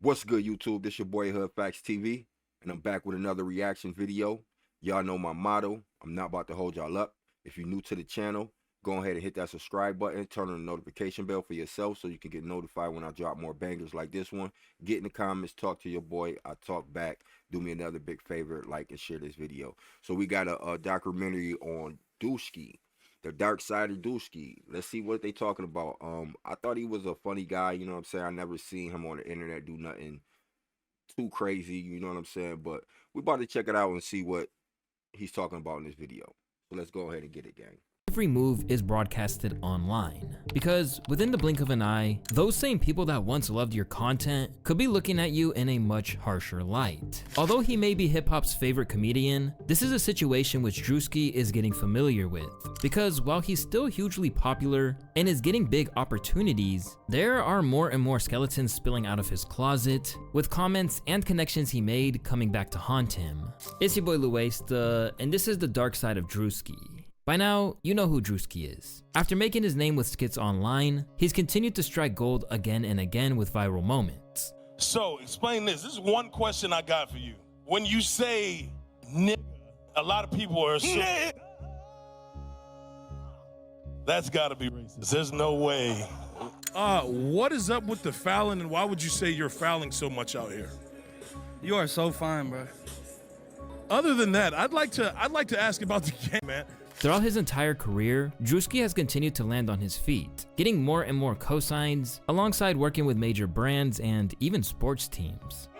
What's good, YouTube? This your boy HoodFacts TV, and I'm back with another reaction video. Y'all know my motto. I'm not about to hold y'all up. If you're new to the channel, go ahead and hit that subscribe button. Turn on the notification bell for yourself so you can get notified when I drop more bangers like this one. Get in the comments, talk to your boy. I talk back. Do me another big favor, like and share this video. So we got a documentary on Druski, the dark side of Druski. Let's see what they talking about. I thought he was a funny guy, you know what I'm saying? I never seen him on the internet do nothing too crazy, you know what I'm saying? But we about to check it out and see what he's talking about in this video. So let's go ahead and get it, gang. Every move is broadcasted online, because within the blink of an eye, those same people that once loved your content could be looking at you in a much harsher light. Although he may be hip-hop's favorite comedian, this is a situation which Druski is getting familiar with, because while he's still hugely popular and is getting big opportunities, there are more and more skeletons spilling out of his closet, with comments and connections he made coming back to haunt him. It's your boy Luesta, and this is the dark side of Druski. By now, you know who Druski is. After making his name with skits online, he's continued to strike gold again and again with viral moments. So, explain this. This is one question I got for you. When you say nigga, a lot of people are saying that's gotta be racist. There's no way. What is up with the fouling, and why would you say you're fouling so much out here? You are so fine, bro. Other than that, I'd like to ask about the game, man. Throughout his entire career, Druski has continued to land on his feet, getting more and more cosigns, alongside working with major brands and even sports teams.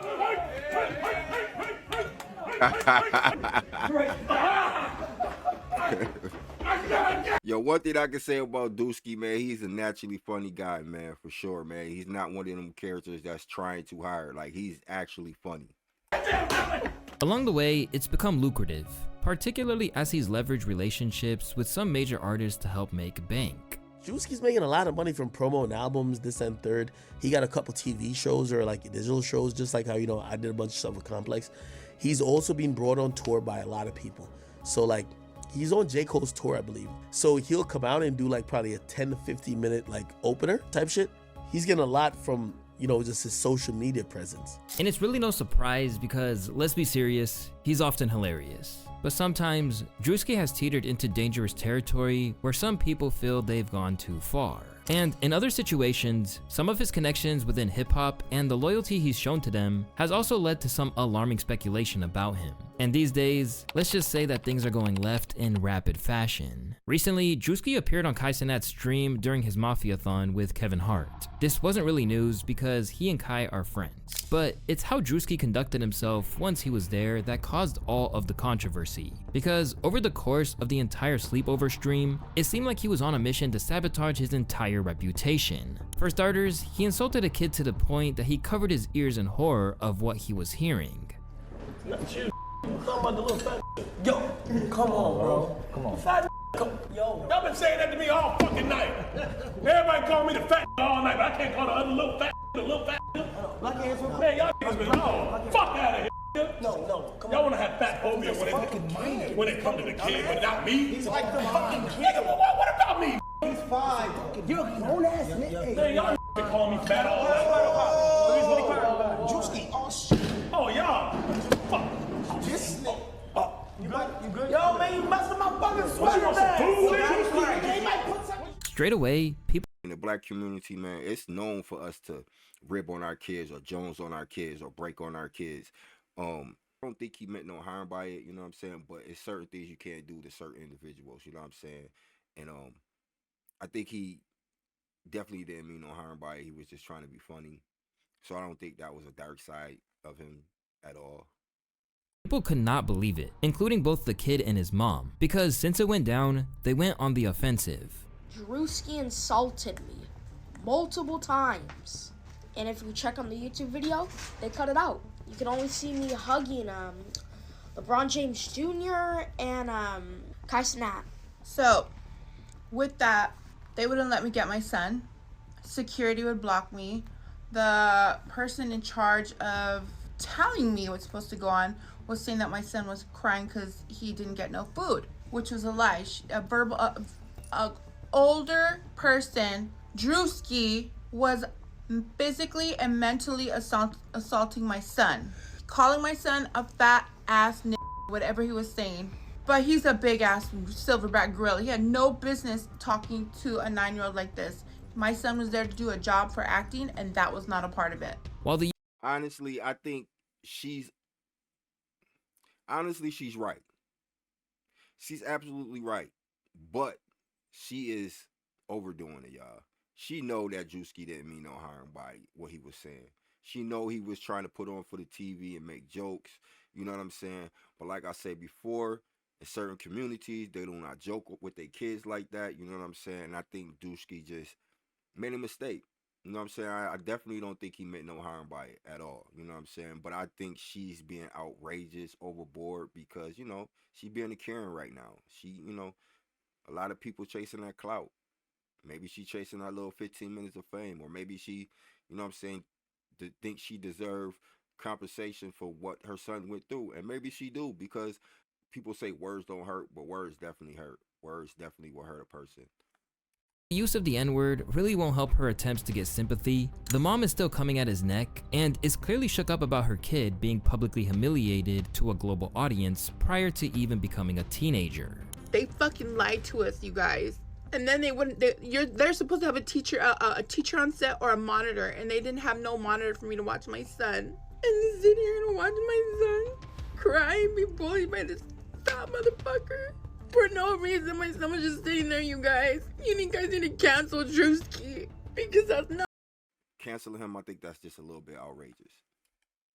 Yo, one thing I can say about Druski, man, he's a naturally funny guy, man, for sure, man. He's not one of them characters that's trying too hard. Like, he's actually funny. Along the way, it's become lucrative, particularly as he's leveraged relationships with some major artists to help make bank. Druski's making a lot of money from promo and albums, this and third. He got a couple TV shows or like digital shows, just like how, you know, I did a bunch of stuff with Complex. He's also being brought on tour by a lot of people. So like, he's on J. Cole's tour, I believe. So he'll come out and do like probably a 10 to 15 minute like opener type shit. He's getting a lot from, you know, just his social media presence. And it's really no surprise because, let's be serious, he's often hilarious. But sometimes, Druski has teetered into dangerous territory where some people feel they've gone too far. And in other situations, some of his connections within hip-hop and the loyalty he's shown to them has also led to some alarming speculation about him. And these days, let's just say that things are going left in rapid fashion. Recently, Druski appeared on Kai Cenat's stream during his Mafia-thon with Kevin Hart. This wasn't really news because he and Kai are friends, but it's how Druski conducted himself once he was there that caused all of the controversy. Because over the course of the entire sleepover stream, it seemed like he was on a mission to sabotage his entire reputation. For starters, he insulted a kid to the point that he covered his ears in horror of what he was hearing. Not you. I'm talking about the little fat. Yo, come on, bro. Come on. Fat yo. Y'all been saying that to me all fucking night. Everybody call me the fat all night, but I can't call the other little fat the little fat. Man, y'all niggas been fuck out of here. No, come on. Y'all wanna have fat phobia when it come to the kid, but not me? He's like the fucking kid. Nigga, what about me? He's fine. You're a grown ass nigga. Man, y'all been calling me fat all night. Druski, oh shit. Oh, y'all. Fuck. This nigga. You good? Yo, man, you messing my fucking sweater bag. Straight away, people In the black community, man, it's known for us to rib on our kids or Jones on our kids or break on our kids. I don't think he meant no harm by it, you know what I'm saying? But it's certain things you can't do to certain individuals, you know what I'm saying? And I think he definitely didn't mean no harm by it. He was just trying to be funny. So I don't think that was a dark side of him at all. People could not believe it, including both the kid and his mom, because since it went down, they went on the offensive. Druski insulted me multiple times, and if you check on the YouTube video, they cut it out. You can only see me hugging LeBron James Jr. and Kai Cenat. So, with that, they wouldn't let me get my son. Security would block me. The person in charge of telling me what's supposed to go on was saying that my son was crying because he didn't get no food, which was a lie. A older person, Druski, was physically and mentally assaulting my son, calling my son a fat ass whatever he was saying. But he's a big ass silverback gorilla. He had no business talking to a 9-year-old like this. My son was there to do a job for acting, and that was not a part of it. Honestly, I think she's right. She's absolutely right. But she is overdoing it, y'all. She know that Druski didn't mean no harm by what he was saying. She know he was trying to put on for the TV and make jokes. You know what I'm saying? But like I said before, in certain communities, they do not joke with their kids like that. You know what I'm saying? And I think Druski just made a mistake. You know what I'm saying? I definitely don't think he meant no harm by it at all. You know what I'm saying? But I think she's being outrageous, overboard, because, you know, she being a Karen right now. A lot of people chasing that clout. Maybe she chasing that little 15 minutes of fame, or maybe she, you know what I'm saying, thinks she deserve compensation for what her son went through. And maybe she do, because people say words don't hurt, but words definitely hurt. Words definitely will hurt a person. The use of the N-word really won't help her attempts to get sympathy. The mom is still coming at his neck and is clearly shook up about her kid being publicly humiliated to a global audience prior to even becoming a teenager. They fucking lied to us, you guys. And then they're supposed to have a teacher on set or a monitor, and they didn't have no monitor for me to watch my son. And they sit here and watch my son cry and be bullied by this fat motherfucker. For no reason, my son was just sitting there, you guys. You guys need to cancel Druski, because that's not... Canceling him, I think that's just a little bit outrageous.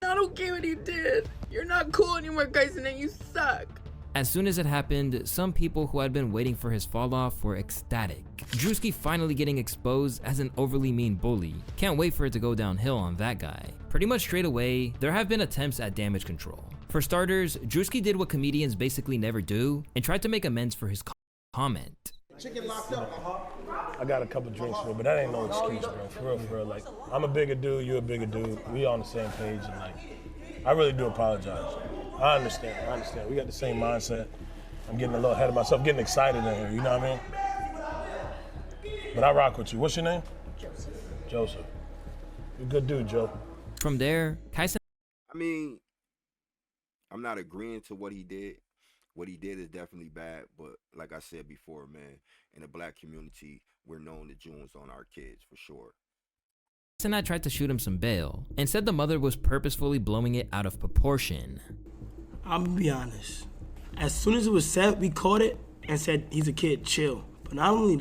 Not okay what he did. You're not cool anymore, guys, and then you suck. As soon as it happened, some people who had been waiting for his fall off were ecstatic. Druski finally getting exposed as an overly mean bully. Can't wait for it to go downhill on that guy. Pretty much straight away, there have been attempts at damage control. For starters, Druski did what comedians basically never do and tried to make amends for his comment. Chicken locked up. I got a couple drinks for it, but that ain't no excuse, bro. For real. Like, I'm a bigger dude, you're a bigger dude. We on the same page, and like, I really do apologize. I understand. We got the same mindset. I'm getting a little ahead of myself, getting excited in here, you know what I mean? But I rock with you. What's your name? Joseph. You're a good dude, Joe. From there, Kaisen... I'm not agreeing to what he did. What he did is definitely bad, but like I said before, man, in the black community, we're known to Junes on our kids, for sure. Kaisen tried to shoot him some bail and said the mother was purposefully blowing it out of proportion. I'm gonna be honest. As soon as it was said, we caught it and said he's a kid, chill. But not only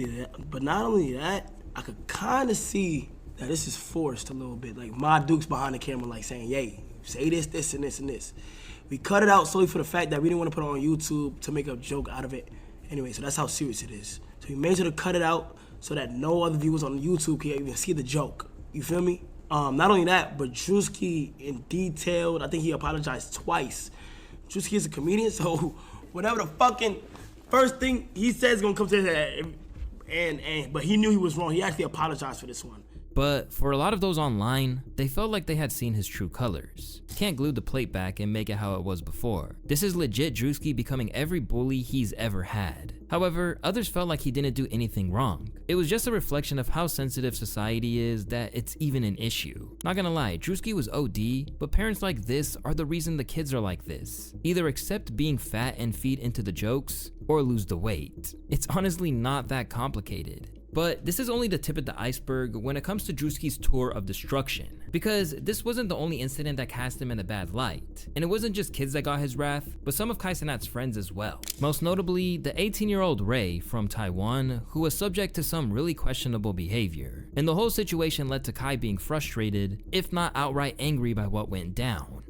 that, I could kind of see that this is forced a little bit. Like Ma Duke's behind the camera, like saying, "Yay, say this, this, and this, and this." We cut it out solely for the fact that we didn't want to put it on YouTube to make a joke out of it. Anyway, so that's how serious it is. So we made sure to cut it out so that no other viewers on YouTube can even see the joke. You feel me? Not only that, but Druski in detailed, I think he apologized twice. Druski is a comedian, so whatever the fucking first thing he says is gonna come to his head. But he knew he was wrong. He actually apologized for this one. But for a lot of those online, they felt like they had seen his true colors. Can't glue the plate back and make it how it was before. This is legit Druski becoming every bully he's ever had. However, others felt like he didn't do anything wrong. It was just a reflection of how sensitive society is that it's even an issue. Not gonna lie, Druski was OD, but parents like this are the reason the kids are like this. Either accept being fat and feed into the jokes, or lose the weight. It's honestly not that complicated. But this is only the tip of the iceberg when it comes to Druski's tour of destruction, because this wasn't the only incident that cast him in a bad light, and it wasn't just kids that got his wrath, but some of Kaisenat's friends as well. Most notably, the 18-year-old Ray from Taiwan, who was subject to some really questionable behavior, and the whole situation led to Kai being frustrated, if not outright angry by what went down.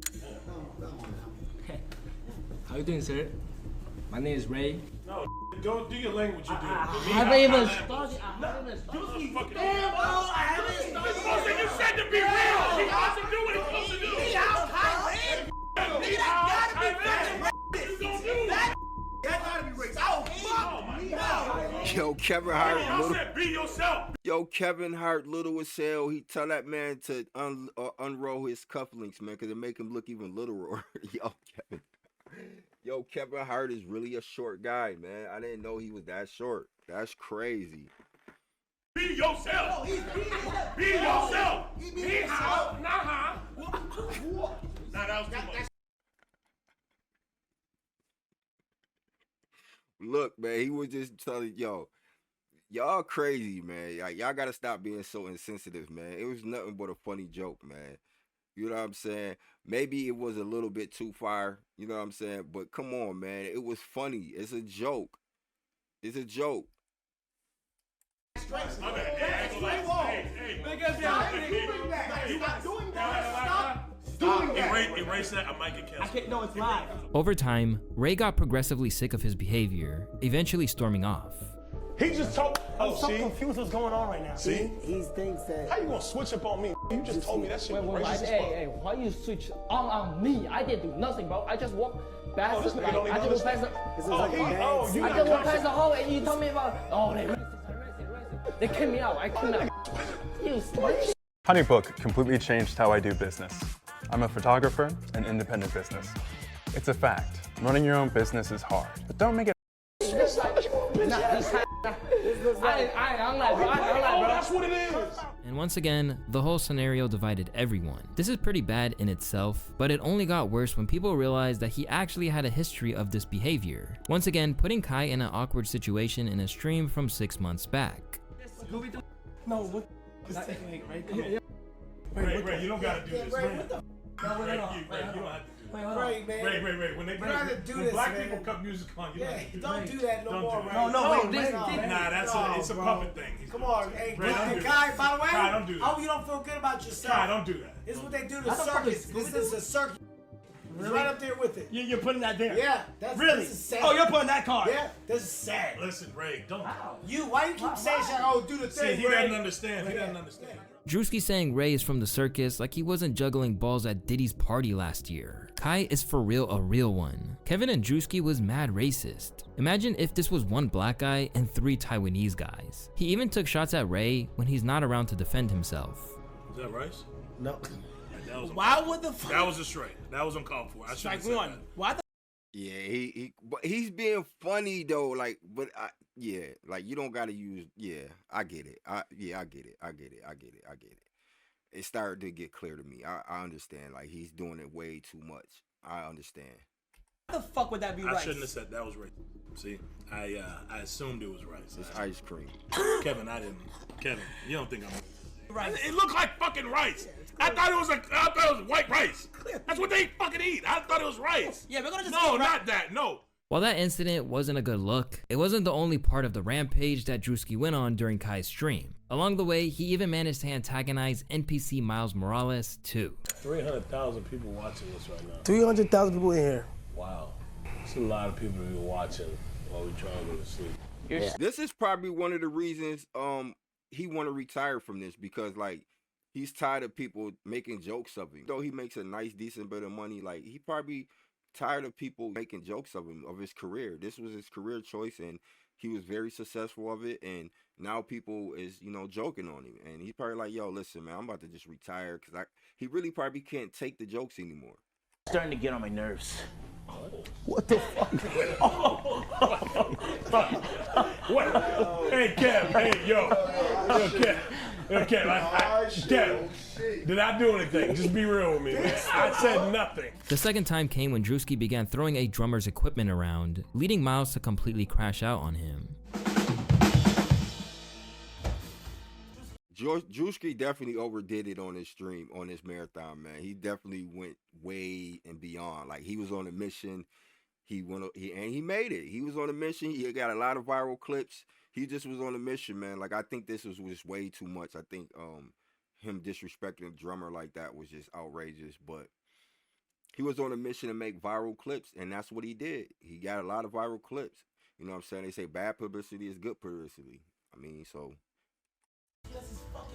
How you doing, sir? My name is Ray. No, don't do your language you do. I haven't even started. Damn, bro, I haven't started. You said to be real. He wants to do what he's supposed to do. He out Thailand. Nigga, that gotta be fucking that gotta be racist. Oh, fuck. Yo, Kevin Hart, I said be yourself. Yo, Kevin Hart, little as hell. He tell that man to unroll his cufflinks, man, because it make him look even littler. Yo, Kevin Hart is really a short guy, man. I didn't know he was that short. That's crazy. Be yourself. Be yourself. Be how? Nah, that was too much. Look, man, he was just telling y'all crazy, man. Like, y'all gotta stop being so insensitive, man. It was nothing but a funny joke, man. You know what I'm saying? Maybe it was a little bit too far, you know what I'm saying? But come on, man. It was funny. It's a joke. It's a joke. Erase that. I might get canceled. No, it's live. Over time, Ray got progressively sick of his behavior, eventually storming off. He just told. I'm so confused what's going on right now. See? He thinks that. How you gonna switch up on me? You just told me that shit was racist as fuck. Hey, why you switch on me? I didn't do nothing, bro. I just walked past. This nigga don't even I just walked past you I got just walked past confidence. the hallway and you told me about. Oh, they racist. They kicked me out. I couldn't. You snitch. HoneyBook completely changed how I do business. I'm a photographer and independent business. It's a fact. Running your own business is hard, but don't make it. That's what it is. And once again, the whole scenario divided everyone. This is pretty bad in itself, but it only got worse when people realized that he actually had a history of this behavior. Once again, putting Kai in an awkward situation in a stream from 6 months back. No, what? Just take it, right? Come on. Ray, you don't gotta do this. Ray, what the? Ray, you don't have to do this. Ray, man. Ray. When black people cut music on, you don't do that no more, Ray. No, Nah, it's a puppet thing. Come on, hey, Ray, don't do Kai, that. by the way, Kai, don't do that. I hope you don't feel good about yourself. Kai, don't do that. This is what they do to circus. This is a circus. It's right up there with it. You're putting that there? Yeah, that's really. This is sad. Oh, you're putting that card? Yeah, this is sad. Listen, Ray, don't. Why you keep saying shit? Oh, do the thing, See, he Ray. doesn't understand. He doesn't understand. Druski saying Ray is from the circus like he wasn't juggling balls at Diddy's party last year. Kai is for real a real one. Kevin and Druski was mad racist. Imagine if this was one black guy and 3 Taiwanese guys. He even took shots at Ray when he's not around to defend himself. Is that rice? No. Why would the fuck? That was a straight. That was uncalled for. I should have said that. Why the? Yeah, but he's being funny though. Like, but like you don't gotta use. Yeah, I get it. I get it. It started to get clear to me. I understand. Like he's doing it way too much. I understand. Why the fuck would that be rice? I shouldn't have said that was rice. See, I assumed it was rice. It's ice cream. Kevin, I didn't. Kevin, you don't think I'm. Rice. It looked like fucking rice. I thought it was white rice. That's what they fucking eat. I thought it was rice. Yeah, we're gonna just No, not that. No. While that incident wasn't a good look, it wasn't the only part of the rampage that Druski went on during Kai's stream. Along the way, he even managed to antagonize NPC Miles Morales too. 300,000 people watching this right now. 300,000 people in here. Wow. It's a lot of people to be watching while we trying to go to sleep. Yeah. This is probably one of the reasons he want to retire from this, because like he's tired of people making jokes of him. Though he makes a nice, decent bit of money, like he probably tired of people making jokes of him, of his career. This was his career choice, and he was very successful of it. And now people is, joking on him. And he's probably like, yo, listen, man, I'm about to just retire, because he really probably can't take the jokes anymore. Starting to get on my nerves. What the fuck? What? Hey, Kev. Hey, yo, Kev. Kev, did I do anything? Just be real with me, man. I said nothing. The second time came when Druski began throwing a drummer's equipment around, leading Miles to completely crash out on him. Druski definitely overdid it on his stream, on this marathon, man. He definitely went way and beyond. Like he was on a mission. He made it. He was on a mission. He got a lot of viral clips. He just was on a mission, man. Like I think this was way too much. I think him disrespecting a drummer like that was just outrageous. But he was on a mission to make viral clips, and that's what he did. He got a lot of viral clips. You know what I'm saying? They say bad publicity is good publicity. I mean, so.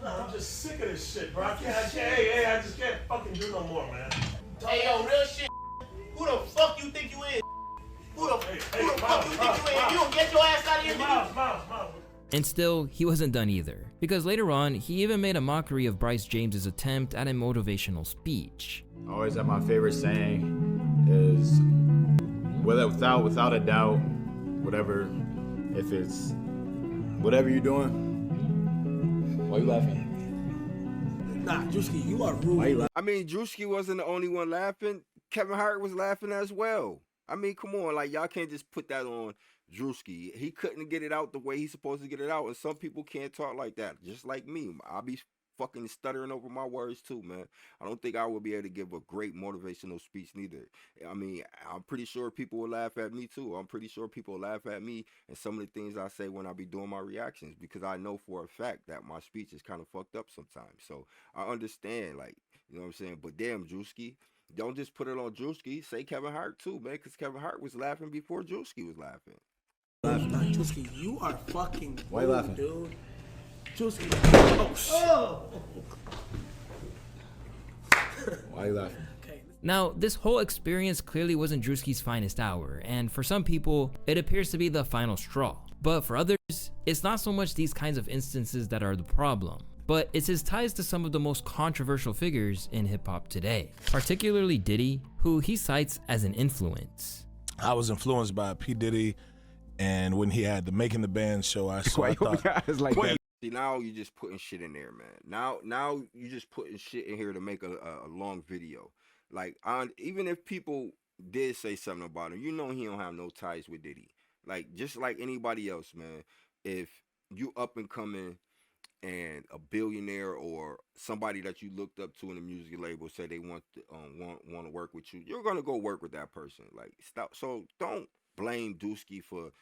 I'm just sick of this shit, bro. I just can't fucking do no more, man. Hey, yo, real shit. Who the fuck you think you is? Who the fuck you think you is? You don't get your ass out of here, Miles. And still, he wasn't done either, because later on, he even made a mockery of Bryce James's attempt at a motivational speech. Always have my favorite saying is, without a doubt, whatever you're doing, Why you laughing? Nah, Druski, you are rude. I mean, Druski wasn't the only one laughing. Kevin Hart was laughing as well. I mean, come on, like y'all can't just put that on Druski. He couldn't get it out the way he's supposed to get it out, and some people can't talk like that. Just like me, I'll be fucking stuttering over my words too, man. I don't think I will be able to give a great motivational speech neither. I mean, I'm pretty sure people will laugh at me too. I'm pretty sure people will laugh at me and some of the things I say when I be doing my reactions, because I know for a fact that my speech is kind of fucked up sometimes. So I understand, like, you know what I'm saying? But damn, Druski, don't just put it on Druski. Say Kevin Hart too, man, because Kevin Hart was laughing before Druski was laughing. Nah, Druski, you are fucking rude, Why you laughing? dude. Druski. Oh. Why are you laughing? Now, this whole experience clearly wasn't Druski's finest hour, and for some people, it appears to be the final straw. But for others, it's not so much these kinds of instances that are the problem, but it's his ties to some of the most controversial figures in hip-hop today, particularly Diddy, who he cites as an influence. I was influenced by P. Diddy, and when he had the Making the Band show, I thought, See, now you just putting shit in there, man. Now you just putting shit in here to make a long video. Like, even if people did say something about him, you know he don't have no ties with Diddy. Like, just like anybody else, man. If you up and coming and a billionaire or somebody that you looked up to in the music label say they want to work with you, you're gonna go work with that person. Like, stop. So don't blame Druski for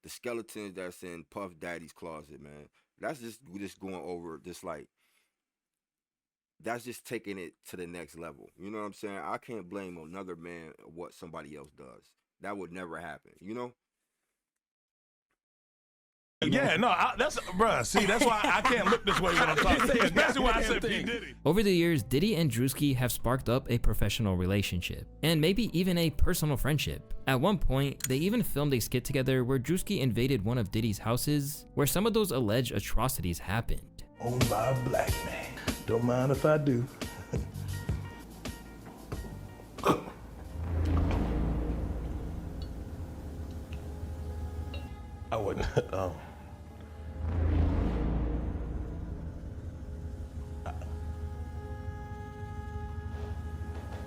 the skeletons that's in Puff Daddy's closet, man. That's just going over, just like, that's just taking it to the next level. You know what I'm saying? I can't blame another man what somebody else does. That would never happen, you know? yeah, no, that's, bruh, see, that's why I can't look this way when I'm talking, especially when I said P. Diddy. Over the years, Diddy and Druski have sparked up a professional relationship, and maybe even a personal friendship. At one point, they even filmed a skit together where Druski invaded one of Diddy's houses, where some of those alleged atrocities happened. Owned by a black man. Don't mind if I do. I wouldn't,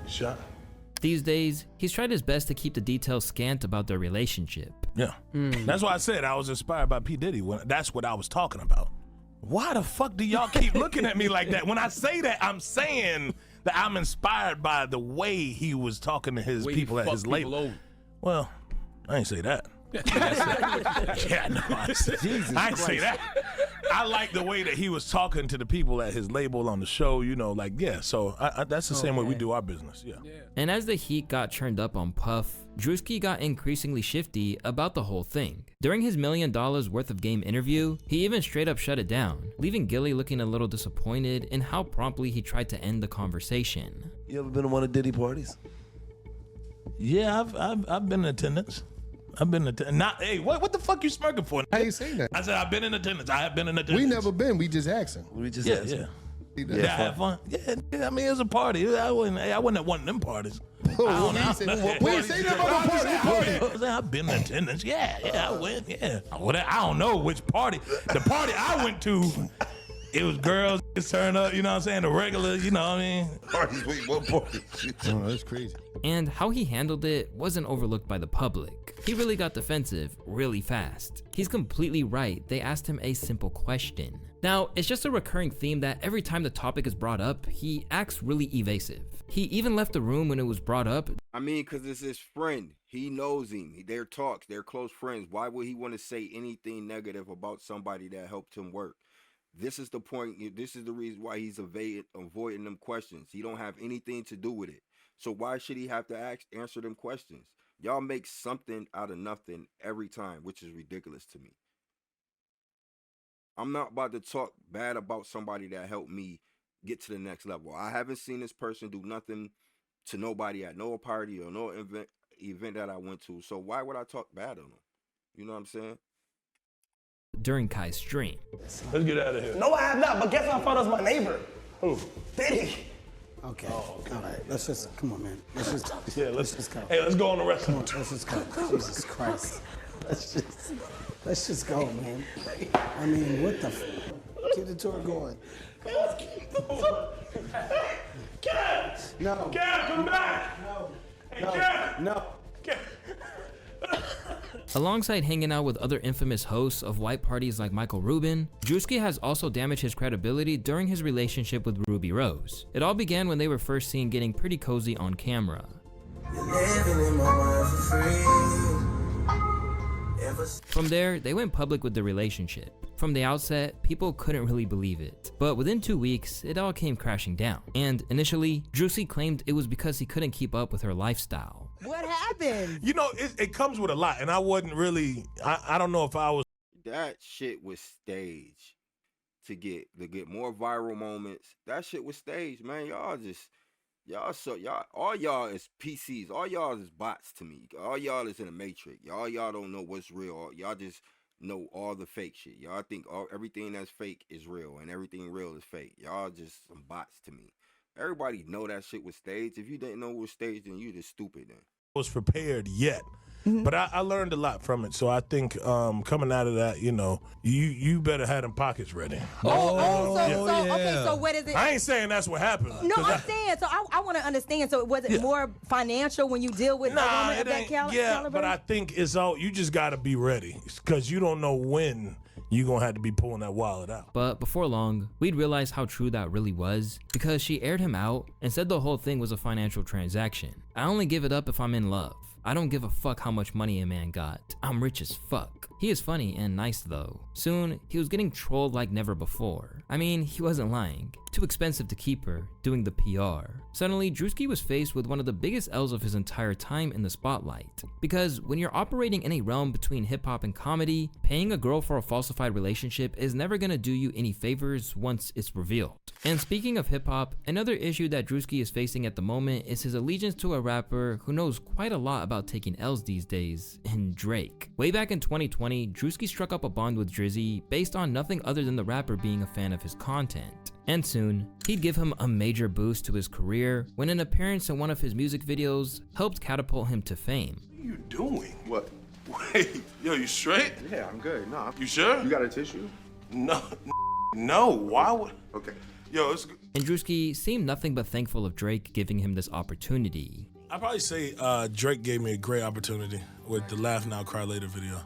shot. These days, he's tried his best to keep the details scant about their relationship. Yeah, that's why I said I was inspired by P. Diddy. That's what I was talking about. Why the fuck do y'all keep looking at me like that? When I say that, I'm saying that I'm inspired by the way he was talking to his people at his label. Well, I ain't say that. Yeah, no, I ain't say that. I like the way that he was talking to the people at his label on the show, you know, like, yeah, so that's the same way we do our business, yeah. And as the heat got turned up on Puff, Druski got increasingly shifty about the whole thing. During his $1 million worth of game interview, he even straight up shut it down, leaving Gilly looking a little disappointed in how promptly he tried to end the conversation. You ever been to one of Diddy parties? Yeah, I've been in attendance. I've been in attendance. Not, hey, what the fuck you smirking for? How you saying that? I said I've been in attendance. I have been in attendance. We never been. We just asking. We just Yeah, asking. yeah. Yeah, I had fun. Yeah, I mean, it was a party. I wasn't at one of them parties. We ain't say that about a party. I've been in attendance. Yeah, I went. Yeah, I don't know which party. The party I went to, it was girls turn up. You know what I'm saying? The regular. You know what I mean? Parties. Wait, what party? Oh, that's crazy. And how he handled it wasn't overlooked by the public. He really got defensive really fast. He's completely right. They asked him a simple question. Now, it's just a recurring theme that every time the topic is brought up, he acts really evasive. He even left the room when it was brought up. I mean, because it's his friend. He knows him. Their talks, they're close friends. Why would he want to say anything negative about somebody that helped him work? This is the point. This is the reason why he's avoiding them questions. He don't have anything to do with it. So why should he have to answer them questions? Y'all make something out of nothing every time, which is ridiculous to me. I'm not about to talk bad about somebody that helped me get to the next level. I haven't seen this person do nothing to nobody at no party or no event that I went to. So why would I talk bad on them? You know what I'm saying? During Kai's stream. Let's get out of here. No, I have not, but guess who I thought was my neighbor? Who? Diddy. Okay. Oh, okay. All right. Let's just, come on, man. Let's just go. Yeah, let's just go. Hey, let's go on the restaurant. Let's just go. Jesus Christ. Let's just go, man. I mean, what the Keep the tour going. Kev! No. Kev, come back! No. Hey, Kev! No. Alongside hanging out with other infamous hosts of white parties like Michael Rubin, Druski has also damaged his credibility during his relationship with Ruby Rose. It all began when they were first seen getting pretty cozy on camera. From there, they went public with the relationship. From the outset, people couldn't really believe it. But within 2 weeks, it all came crashing down. And initially, Druski claimed it was because he couldn't keep up with her lifestyle. What happened? You know, it comes with a lot, and I wasn't really, I don't know if I was. That shit was staged to get more viral moments. That shit was staged, man. All y'all is PCs. All y'all is bots to me. All y'all is in a matrix. Y'all don't know what's real. Y'all just know all the fake shit. Y'all think everything that's fake is real and everything real is fake. Y'all just some bots to me. Everybody know that shit was staged. If you didn't know it was staged, then you just stupid then. Was prepared yet. But I learned a lot from it, so I think coming out of that, you know, you better have them pockets ready. Okay, so what is it? I ain't saying that's what happened. No, I'm saying, so I want to understand. So was it more financial when you deal with a woman of that caliber? Yeah, but I think it's all, you just got to be ready, because you don't know when you're going to have to be pulling that wallet out. But before long, we'd realize how true that really was, because she aired him out and said the whole thing was a financial transaction. I only give it up if I'm in love. I don't give a fuck how much money a man got. I'm rich as fuck. He is funny and nice though. Soon, he was getting trolled like never before. I mean, he wasn't lying. Too expensive to keep her, doing the PR. Suddenly, Druski was faced with one of the biggest L's of his entire time in the spotlight. Because when you're operating in a realm between hip hop and comedy, paying a girl for a falsified relationship is never gonna do you any favors once it's revealed. And speaking of hip hop, another issue that Druski is facing at the moment is his allegiance to a rapper who knows quite a lot about taking L's these days, in Drake. Way back in 2020, Druski struck up a bond with Drizzy based on nothing other than the rapper being a fan of his content. And soon, he'd give him a major boost to his career when an appearance in one of his music videos helped catapult him to fame. What are you doing? What? Wait, yo, you straight? Yeah, I'm good. No. You sure? You got a tissue? No, why would? Okay. Yo, it's good. And Druski seemed nothing but thankful of Drake giving him this opportunity. I'd probably say Drake gave me a great opportunity with the Laugh Now, Cry Later video.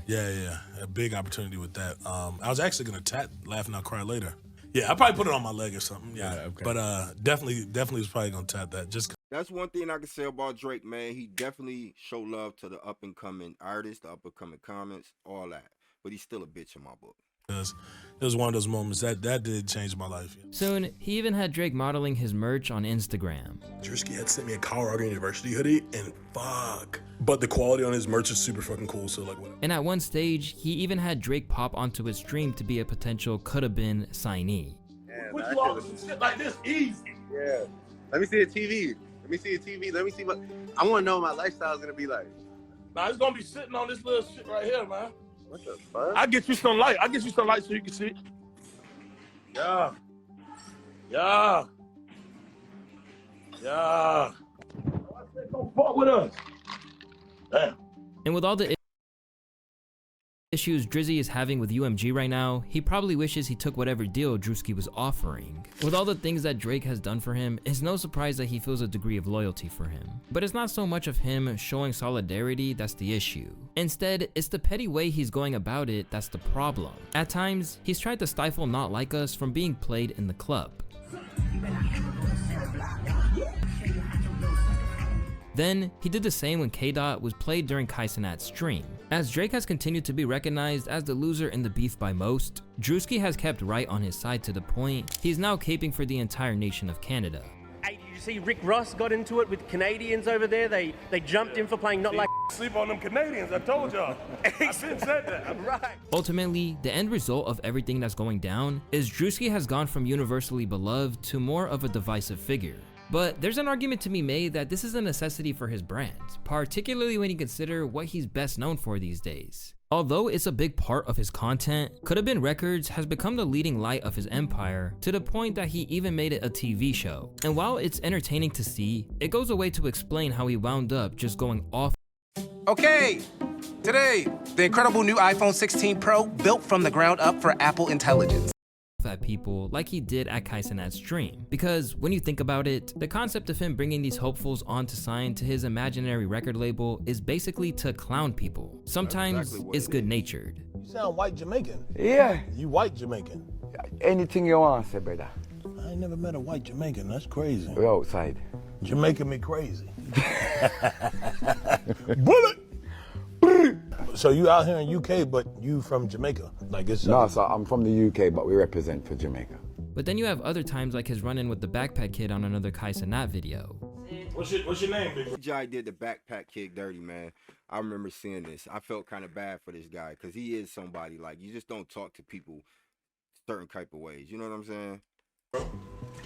Yeah, a big opportunity with that. I was actually gonna tat Laugh Now, Cry Later. Yeah, I probably put it on my leg or something. Yeah, okay. But definitely was probably gonna tat that. That's one thing I can say about Drake, man. He definitely show love to the up and coming artists, the up and coming comments, all that. But he's still a bitch in my book. It was one of those moments that did change my life. Soon, he even had Drake modeling his merch on Instagram. Druski had sent me a Colorado University hoodie, and fuck. But the quality on his merch is super fucking cool, so like whatever. And at one stage, he even had Drake pop onto his stream to be a potential could-have-been signee. Put you off some shit like this easy. Yeah. Let me see a TV. Let me see a TV. Let me see what I want to know what my lifestyle is gonna be like. Nah, it's gonna be sitting on this little shit right here, man. What the fuck? I'll get you some light. So you can see. Yeah. Don't fuck with us. Damn. And with all the issues Drizzy is having with UMG right now, he probably wishes he took whatever deal Druski was offering. With all the things that Drake has done for him, it's no surprise that he feels a degree of loyalty for him. But it's not so much of him showing solidarity that's the issue. Instead, it's the petty way he's going about it that's the problem. At times, he's tried to stifle Not Like Us from being played in the club. Then, he did the same when K-Dot was played during Kai Cenat's stream. As Drake has continued to be recognized as the loser in the beef by most, Druski has kept right on his side to the point he's now caping for the entire nation of Canada. Hey, did you see Rick Ross got into it with Canadians over there? They jumped in for playing Not Like Sleep on them Canadians, I told y'all. I've been said that. Right. Ultimately, the end result of everything that's going down is Druski has gone from universally beloved to more of a divisive figure. But there's an argument to be made that this is a necessity for his brand, particularly when you consider what he's best known for these days. Although it's a big part of his content, Coulda Been Records has become the leading light of his empire to the point that he even made it a TV show. And while it's entertaining to see, it goes away to explain how he wound up just going off. Okay, today, the incredible new iPhone 16 Pro built from the ground up for Apple Intelligence. himself at people like he did at Kaisenat's stream. Because when you think about it, the concept of him bringing these hopefuls on to sign to his imaginary record label is basically to clown people. Sometimes it's good-natured. You sound white Jamaican. Yeah. You white Jamaican. Anything you want to say, brother. I ain't never met a white Jamaican. That's crazy. We're outside. Jamaican me crazy. Bullet! So you out here in UK, but you from Jamaica? Like it's no, so I'm from the UK, but we represent for Jamaica. But then you have other times like his run-in with the backpack kid on another Kaisenat video. What's your name, big bro? Jai did the backpack kid dirty, man. I remember seeing this. I felt kind of bad for this guy because he is somebody, like, you just don't talk to people certain type of ways. You know what I'm saying?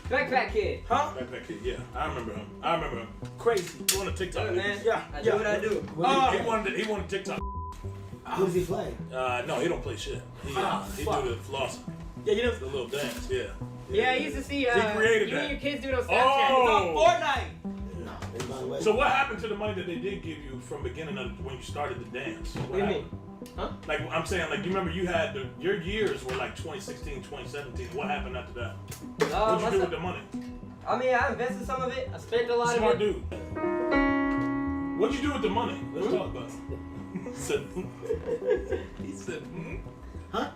Backpack kid. Huh? Backpack kid, yeah. I remember him. Crazy. He wanted TikTok. Yeah, man. Yeah. I do what I do. He wanted TikTok. Who does he play? No, he don't play shit. He do the floss. Yeah, you know the little dance. Yeah. Yeah, I used to see. He created you that. and your kids do it on Snapchat. It's on Fortnite. So what happened to the money that they did give you from beginning of when you started the dance? What do you mean? Huh? Like I'm saying, like you remember you had your years were like 2016, 2017. What happened after that? What'd you do with the money? I mean, I invested some of it. I spent a lot Smart of it. dude. What'd you do with the money? Let's talk about it. He said, huh?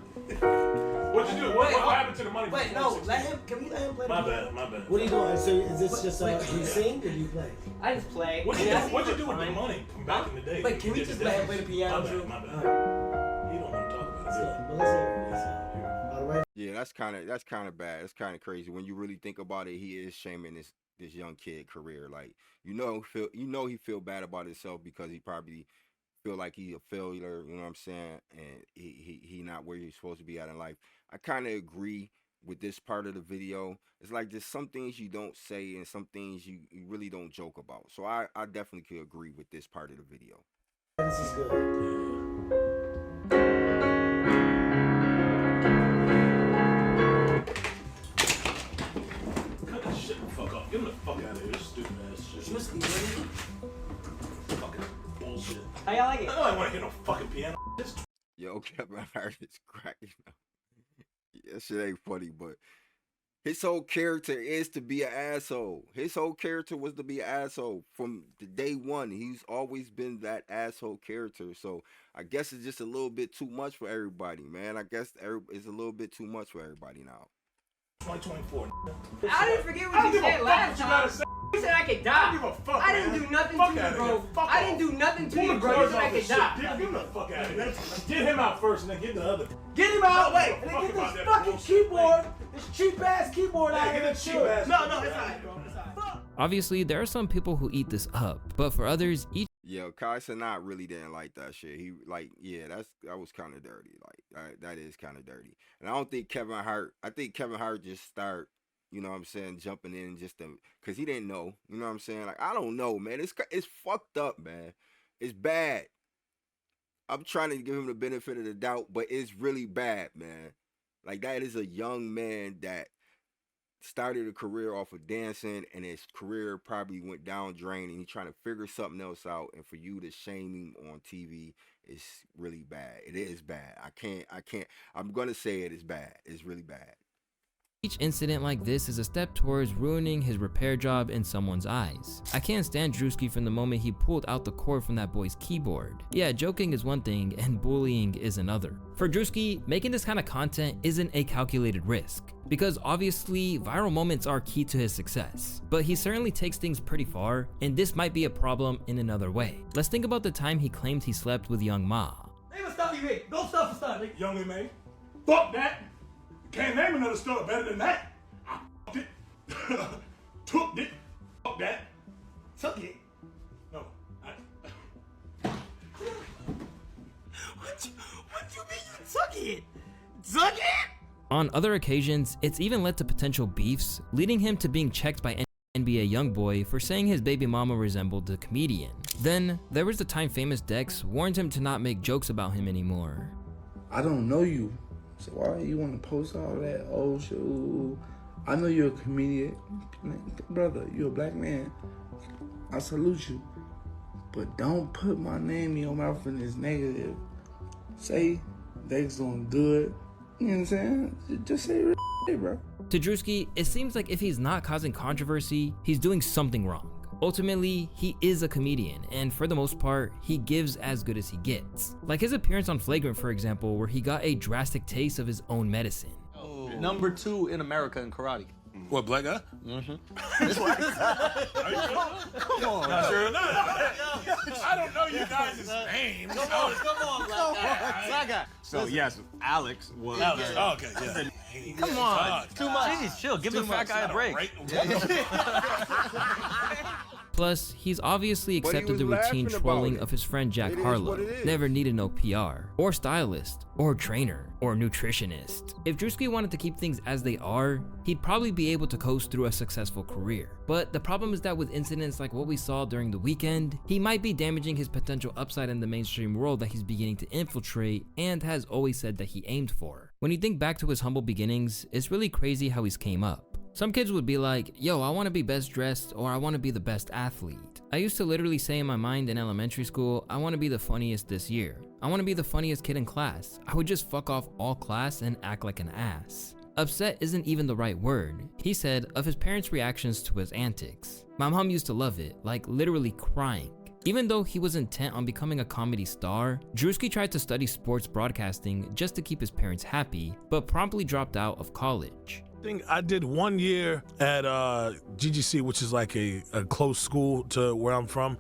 What'd you do? What happened to the money? Wait, no, can we let him play the game? My bad. What are you doing? So is this just do you sing or do you play? I just play. What'd you do with the money from back in the day? Wait, can we just let him play the piano? My bad. He don't want to talk about it. But let's hear it. Yeah, that's kind of bad. It's kind of crazy when you really think about it. He is shaming this young kid career. Like he feel bad about himself because he probably feel like he's a failure. You know what I'm saying? And he not where he's supposed to be at in life. I kind of agree with this part of the video. It's like there's some things you don't say and some things you really don't joke about. So I definitely could agree with this part of the video. This is good. Cut that shit the fuck off. Get him the fuck out of here. This stupid ass shit. Druski, Fucking bullshit. How y'all like it? I don't want to hear no fucking piano. Yo, Kevin Hart is cracking up. That shit ain't funny, but his whole character is to be an asshole. His whole character was to be an asshole from the day one. He's always been that asshole character. So I guess it's just a little bit too much for everybody, man. I guess it's a little bit too much for everybody now. 2024. I didn't forget what you said last time. You said I could die. I don't give a fuck, I didn't do nothing to you, bro. I didn't do nothing to you, bro. You said I could die. Get him the fuck out of here. Get him out first and then get the other. Get him out! Wait, and then get this fucking keyboard, this cheap ass keyboard out here. Cheap ass. No, it's alright, bro. It's alright. Obviously, there are some people who eat this up, but for others, each Kaisenat really didn't like that shit. He that was kind of dirty. Like that is kind of dirty. And I don't think Kevin Hart. I think Kevin Hart just start, you know what I'm saying, jumping in just because he didn't know. You know what I'm saying? Like I don't know, man. It's fucked up, man. It's bad. I'm trying to give him the benefit of the doubt, but it's really bad, man. Like that is a young man that started a career off of dancing, and his career probably went down drain, and he's trying to figure something else out. And for you to shame him on TV is really bad. It is bad. I can't. I'm gonna say it is bad. It's really bad. Each incident like this is a step towards ruining his repair job in someone's eyes. I can't stand Druski from the moment he pulled out the cord from that boy's keyboard. Yeah, joking is one thing and bullying is another. For Druski, making this kind of content isn't a calculated risk, because obviously viral moments are key to his success, but he certainly takes things pretty far, and this might be a problem in another way. Let's think about the time he claimed he slept with Young Ma. Name a stuff you made. Don't stuff for stuff, nigga. Young and made. Fuck that. Can't name another stuff better than that. I fucked it. Took it. Fuck that. Took it. No. What you mean you took it? Took it? On other occasions, it's even led to potential beefs, leading him to being checked by NBA YoungBoy for saying his baby mama resembled the comedian. Then, there was the time famous Dex warned him to not make jokes about him anymore. I don't know you, so why you want to post all that old shit? Ooh, I know you're a comedian. Brother, you're a black man. I salute you. But don't put my name in your mouth in this negative. Say Dex doing good. You know what I'm saying? Just say Hey, bro. To Druski, it seems like if he's not causing controversy, he's doing something wrong. Ultimately, he is a comedian, and for the most part, he gives as good as he gets. Like his appearance on Flagrant, for example, where he got a drastic taste of his own medicine. Number 2 in America in karate. What, black guy? Mm-hmm. Come on. Not sure. I don't know you guys' names. Come on, black guy. So yes, Alex was. Alex. Oh, okay, yeah. Come on. Too much. Jeez, chill. Give the fat guy a break. Plus, he's obviously But he accepted the was routine laughing about trolling it. of his friend Jack It is Harlow. what it is. Never needed no PR, or stylist, or trainer, or nutritionist. If Druski wanted to keep things as they are, he'd probably be able to coast through a successful career. But the problem is that with incidents like what we saw during the weekend, he might be damaging his potential upside in the mainstream world that he's beginning to infiltrate and has always said that he aimed for. When you think back to his humble beginnings, it's really crazy how he's came up. Some kids would be like, yo, I want to be best dressed, or I want to be the best athlete. I used to literally say in my mind in elementary school, I want to be the funniest this year. I want to be the funniest kid in class. I would just fuck off all class and act like an ass. Upset isn't even the right word. He said of his parents' reactions to his antics. My mom used to love it, like literally crying. Even though he was intent on becoming a comedy star, Druski tried to study sports broadcasting just to keep his parents happy, but promptly dropped out of college. I did 1 year at GGC, which is like a close school to where I'm from.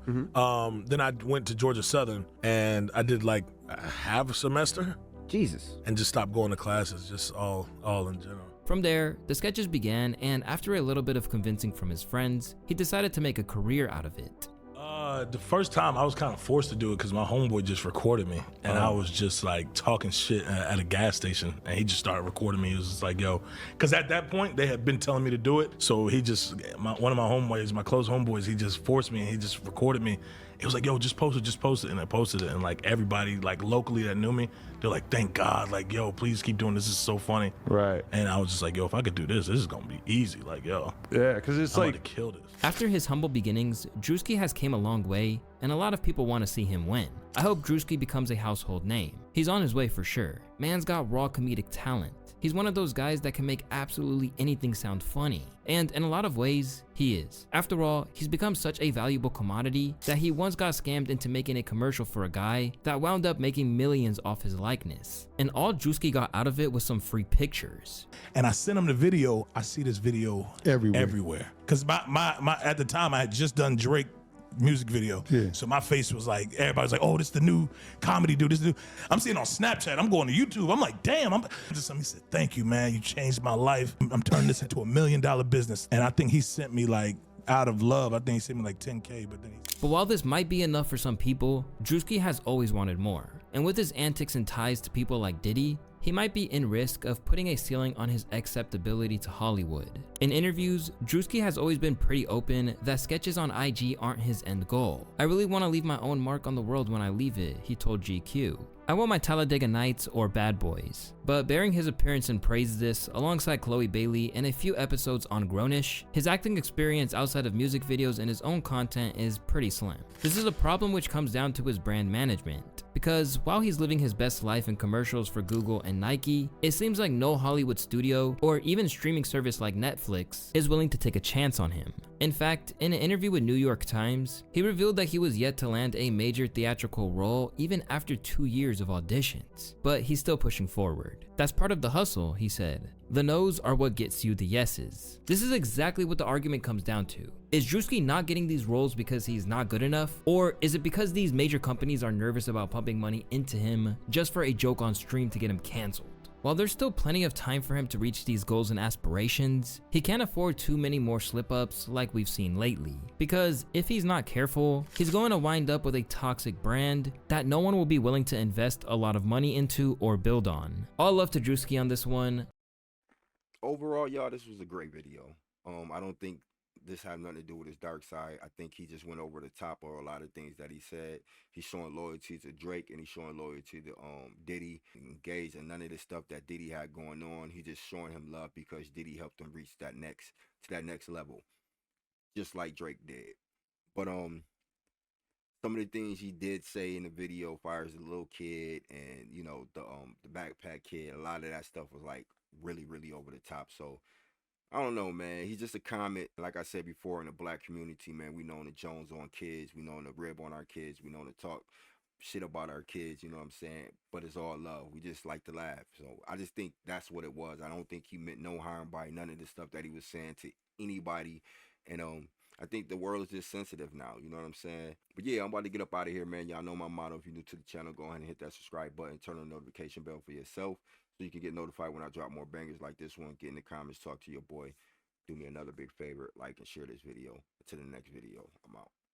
Then I went to Georgia Southern, and I did like half a semester. Jesus. And just stopped going to classes, just all in general. From there, the sketches began, and after a little bit of convincing from his friends, he decided to make a career out of it. The first time I was kind of forced to do it because my homeboy just recorded me, and I was just like talking shit at a gas station, and he just started recording me. He was just like, yo, because at that point they had been telling me to do it, so he just, one of my homeboys, my close homeboys, he just forced me, and he just recorded me. It was like, yo, just post it, and I posted it, and like everybody like locally that knew me, they're like, thank God, like, yo, please keep doing this. This is so funny. Right. And I was just like, yo, if I could do this is gonna be easy. Like, yo, yeah, because it's I'm like about to kill this. After his humble beginnings, Druski has came a long way, and a lot of people want to see him win. I hope Druski becomes a household name. He's on his way for sure. Man's got raw comedic talent. He's one of those guys that can make absolutely anything sound funny. And in a lot of ways, he is. After all, he's become such a valuable commodity that he once got scammed into making a commercial for a guy that wound up making millions off his likeness. And all Druski got out of it was some free pictures. And I sent him the video. I see this video everywhere. Because my at the time I had just done Drake music video. Yeah. So my face was like, everybody's like, oh, this is the new comedy dude. This is the new. I'm seeing on Snapchat. I'm going to YouTube. I'm like, damn. He said, thank you, man. You changed my life. I'm turning this into $1 million business. And I think he sent me like, out of love, I think he sent me like 10K, but then But while this might be enough for some people, Druski has always wanted more. And with his antics and ties to people like Diddy, he might be in risk of putting a ceiling on his acceptability to Hollywood. In interviews, Druski has always been pretty open that sketches on IG aren't his end goal. I really want to leave my own mark on the world when I leave it, he told GQ. I want my Talladega Nights or Bad Boys. But bearing his appearance in Praise This alongside Chloe Bailey and a few episodes on Grownish, his acting experience outside of music videos and his own content is pretty slim. This is a problem which comes down to his brand management. Because while he's living his best life in commercials for Google and Nike, it seems like no Hollywood studio or even streaming service like Netflix is willing to take a chance on him. In fact, in an interview with New York Times, he revealed that he was yet to land a major theatrical role even after 2 years of auditions. But he's still pushing forward. That's part of the hustle, he said. The no's are what gets you the yeses. This is exactly what the argument comes down to. Is Druski not getting these roles because he's not good enough? Or is it because these major companies are nervous about pumping money into him just for a joke on stream to get him canceled? While there's still plenty of time for him to reach these goals and aspirations, he can't afford too many more slip-ups like we've seen lately. Because if he's not careful, he's going to wind up with a toxic brand that no one will be willing to invest a lot of money into or build on. All love to Druski on this one. Overall, y'all, this was a great video. I don't think this had nothing to do with his dark side. I think he just went over the top of a lot of things that he said. He's showing loyalty to Drake and he's showing loyalty to Diddy. Engaged in none of the stuff that Diddy had going on. He's just showing him love because Diddy helped him reach that next level, just like Drake did. But some of the things he did say in the video, fires the little kid and you know the backpack kid, a lot of that stuff was like really, really over the top. So I don't know, man. He's just a comment. Like I said before, in the black community, man, we known to Jones on kids. We known to rib on our kids. We known to talk shit about our kids, you know what I'm saying? But it's all love. We just like to laugh. So I just think that's what it was. I don't think he meant no harm by none of the stuff that he was saying to anybody. And I think the world is just sensitive now, you know what I'm saying? But yeah, I'm about to get up out of here, man. Y'all know my motto. If you're new to the channel, go ahead and hit that subscribe button, turn on the notification bell for yourself so you can get notified when I drop more bangers like this one. Get in the comments, talk to your boy. Do me another big favor, like and share this video. Until the next video, I'm out.